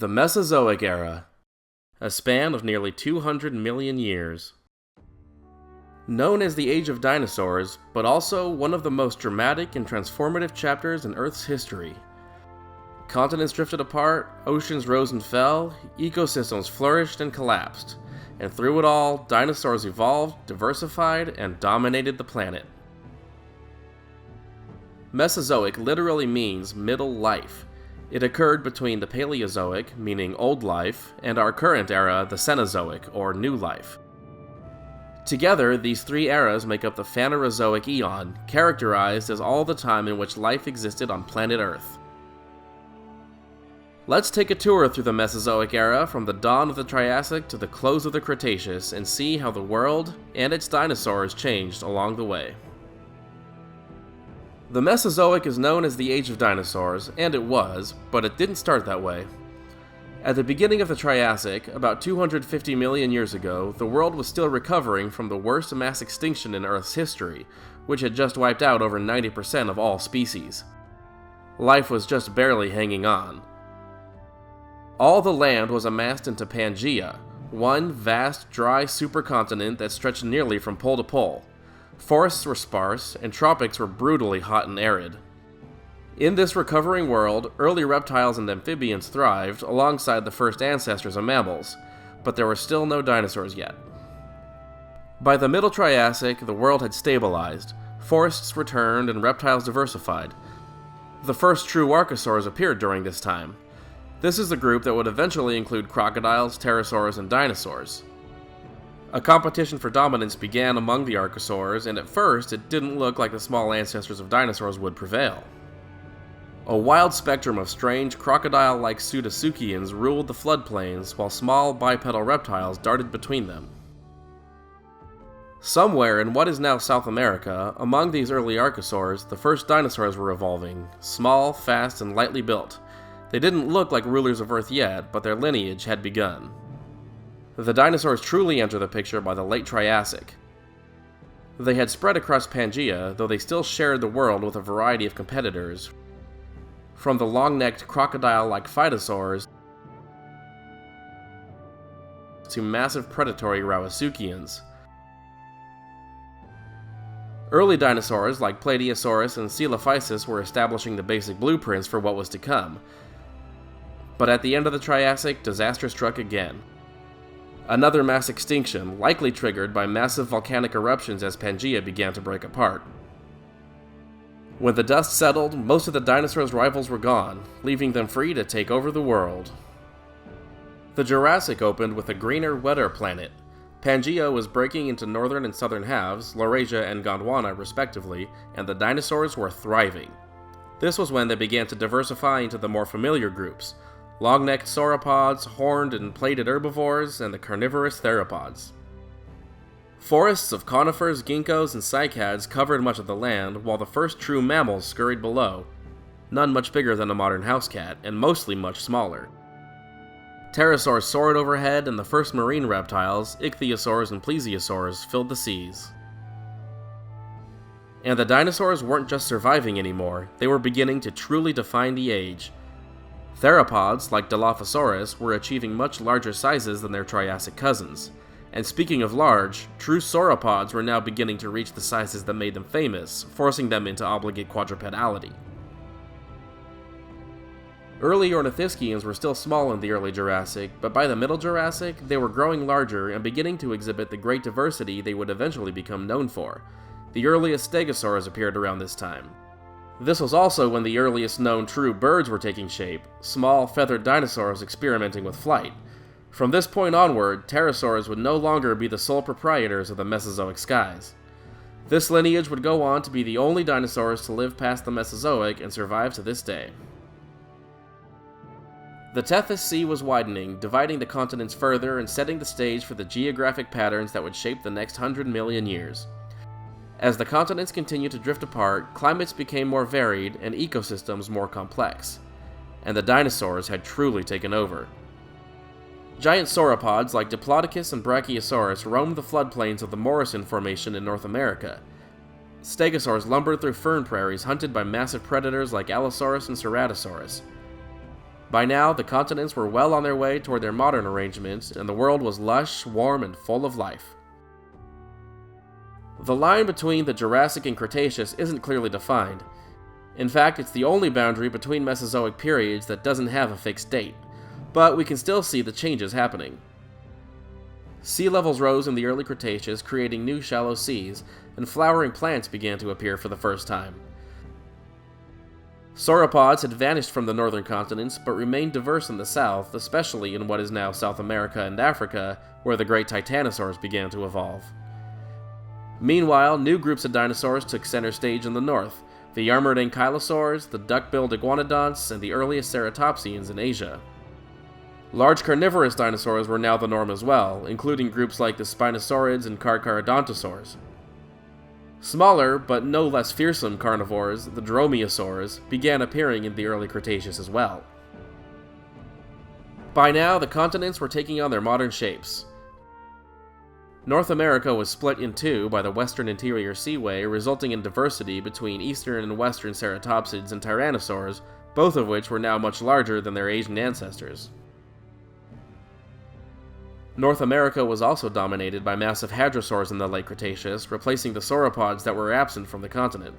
The Mesozoic era, a span of nearly 200 million years. Known as the Age of Dinosaurs, but also one of the most dramatic and transformative chapters in Earth's history. Continents drifted apart, oceans rose and fell, ecosystems flourished and collapsed, and through it all, dinosaurs evolved, diversified, and dominated the planet. Mesozoic literally means middle life. It occurred between the Paleozoic, meaning old life, and our current era, the Cenozoic, or new life. Together, these three eras make up the Phanerozoic eon, characterized as all the time in which life existed on planet Earth. Let's take a tour through the Mesozoic era from the dawn of the Triassic to the close of the Cretaceous and see how the world and its dinosaurs changed along the way. The Mesozoic is known as the Age of Dinosaurs, and it was, but it didn't start that way. At the beginning of the Triassic, about 250 million years ago, the world was still recovering from the worst mass extinction in Earth's history, which had just wiped out over 90% of all species. Life was just barely hanging on. All the land was amassed into Pangaea, one vast, dry supercontinent that stretched nearly from pole to pole. Forests were sparse, and tropics were brutally hot and arid. In this recovering world, early reptiles and amphibians thrived alongside the first ancestors of mammals, but there were still no dinosaurs yet. By the Middle Triassic, the world had stabilized, forests returned, and reptiles diversified. The first true archosaurs appeared during this time. This is the group that would eventually include crocodiles, pterosaurs, and dinosaurs. A competition for dominance began among the archosaurs, and at first it didn't look like the small ancestors of dinosaurs would prevail. A wild spectrum of strange crocodile-like pseudotsuchians ruled the floodplains, while small bipedal reptiles darted between them. Somewhere in what is now South America, among these early archosaurs, the first dinosaurs were evolving, small, fast, and lightly built. They didn't look like rulers of Earth yet, but their lineage had begun. The dinosaurs truly enter the picture by the late Triassic. They had spread across Pangaea, though they still shared the world with a variety of competitors, from the long-necked crocodile-like phytosaurs to massive predatory Rauisuchians. Early dinosaurs like Plateosaurus and Coelophysis were establishing the basic blueprints for what was to come. But at the end of the Triassic, disaster struck again. Another mass extinction, likely triggered by massive volcanic eruptions as Pangaea began to break apart. When the dust settled, most of the dinosaurs' rivals were gone, leaving them free to take over the world. The Jurassic opened with a greener, wetter planet. Pangaea was breaking into northern and southern halves, Laurasia and Gondwana respectively, and the dinosaurs were thriving. This was when they began to diversify into the more familiar groups: long-necked sauropods, horned and plated herbivores, and the carnivorous theropods. Forests of conifers, ginkgos, and cycads covered much of the land, while the first true mammals scurried below, none much bigger than a modern house cat, and mostly much smaller. Pterosaurs soared overhead, and the first marine reptiles, ichthyosaurs and plesiosaurs, filled the seas. And the dinosaurs weren't just surviving anymore, they were beginning to truly define the age. Theropods, like Dilophosaurus, were achieving much larger sizes than their Triassic cousins. And speaking of large, true sauropods were now beginning to reach the sizes that made them famous, forcing them into obligate quadrupedality. Early ornithischians were still small in the early Jurassic, but by the Middle Jurassic, they were growing larger and beginning to exhibit the great diversity they would eventually become known for. The earliest stegosaurs appeared around this time. This was also when the earliest known true birds were taking shape, small, feathered dinosaurs experimenting with flight. From this point onward, pterosaurs would no longer be the sole proprietors of the Mesozoic skies. This lineage would go on to be the only dinosaurs to live past the Mesozoic and survive to this day. The Tethys Sea was widening, dividing the continents further and setting the stage for the geographic patterns that would shape the next 100 million years. As the continents continued to drift apart, climates became more varied and ecosystems more complex, and the dinosaurs had truly taken over. Giant sauropods like Diplodocus and Brachiosaurus roamed the floodplains of the Morrison Formation in North America. Stegosaurs lumbered through fern prairies hunted by massive predators like Allosaurus and Ceratosaurus. By now, the continents were well on their way toward their modern arrangements, and the world was lush, warm, and full of life. The line between the Jurassic and Cretaceous isn't clearly defined. In fact, it's the only boundary between Mesozoic periods that doesn't have a fixed date, but we can still see the changes happening. Sea levels rose in the early Cretaceous, creating new shallow seas, and flowering plants began to appear for the first time. Sauropods had vanished from the northern continents, but remained diverse in the south, especially in what is now South America and Africa, where the great titanosaurs began to evolve. Meanwhile, new groups of dinosaurs took center stage in the north: the armored ankylosaurs, the duck-billed iguanodonts, and the earliest ceratopsians in Asia. Large carnivorous dinosaurs were now the norm as well, including groups like the spinosaurids and carcharodontosaurs. Smaller, but no less fearsome carnivores, the dromaeosaurs, began appearing in the early Cretaceous as well. By now, the continents were taking on their modern shapes. North America was split in two by the Western Interior Seaway, resulting in diversity between eastern and western ceratopsids and tyrannosaurs, both of which were now much larger than their Asian ancestors. North America was also dominated by massive hadrosaurs in the late Cretaceous, replacing the sauropods that were absent from the continent.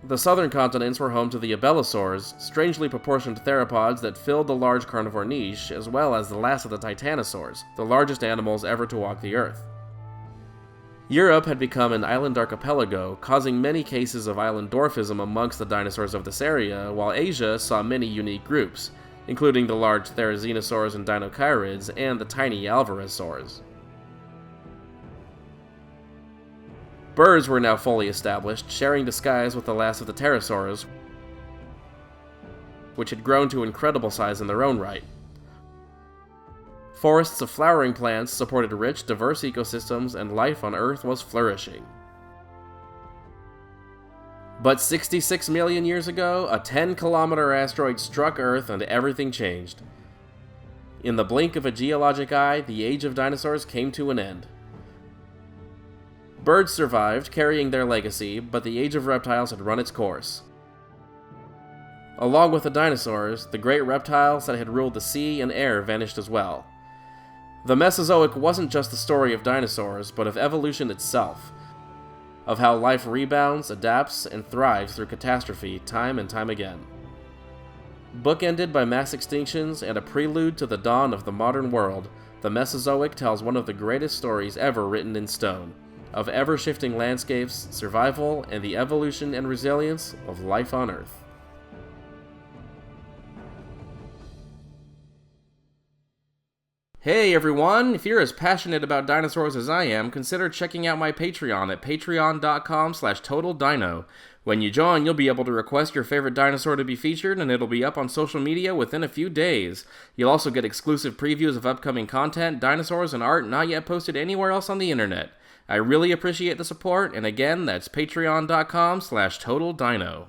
The southern continents were home to the abelisaurs, strangely proportioned theropods that filled the large carnivore niche, as well as the last of the titanosaurs, the largest animals ever to walk the earth. Europe had become an island archipelago, causing many cases of island dwarfism amongst the dinosaurs of this area, while Asia saw many unique groups, including the large therizinosaurs and dinochirids, and the tiny alvarezsaurs. Birds were now fully established, sharing the skies with the last of the pterosaurs, which had grown to incredible size in their own right. Forests of flowering plants supported rich, diverse ecosystems, and life on Earth was flourishing. But 66 million years ago, a 10-kilometer asteroid struck Earth and everything changed. In the blink of a geologic eye, the Age of Dinosaurs came to an end. Birds survived, carrying their legacy, but the Age of Reptiles had run its course. Along with the dinosaurs, the great reptiles that had ruled the sea and air vanished as well. The Mesozoic wasn't just the story of dinosaurs, but of evolution itself, of how life rebounds, adapts, and thrives through catastrophe time and time again. Bookended by mass extinctions and a prelude to the dawn of the modern world, the Mesozoic tells one of the greatest stories ever written in stone, of ever-shifting landscapes, survival, and the evolution and resilience of life on Earth. Hey everyone, if you're as passionate about dinosaurs as I am, consider checking out my Patreon at patreon.com/totaldino. When you join, you'll be able to request your favorite dinosaur to be featured, and it'll be up on social media within a few days. You'll also get exclusive previews of upcoming content, dinosaurs, and art not yet posted anywhere else on the internet. I really appreciate the support, and again, that's patreon.com/totaldino.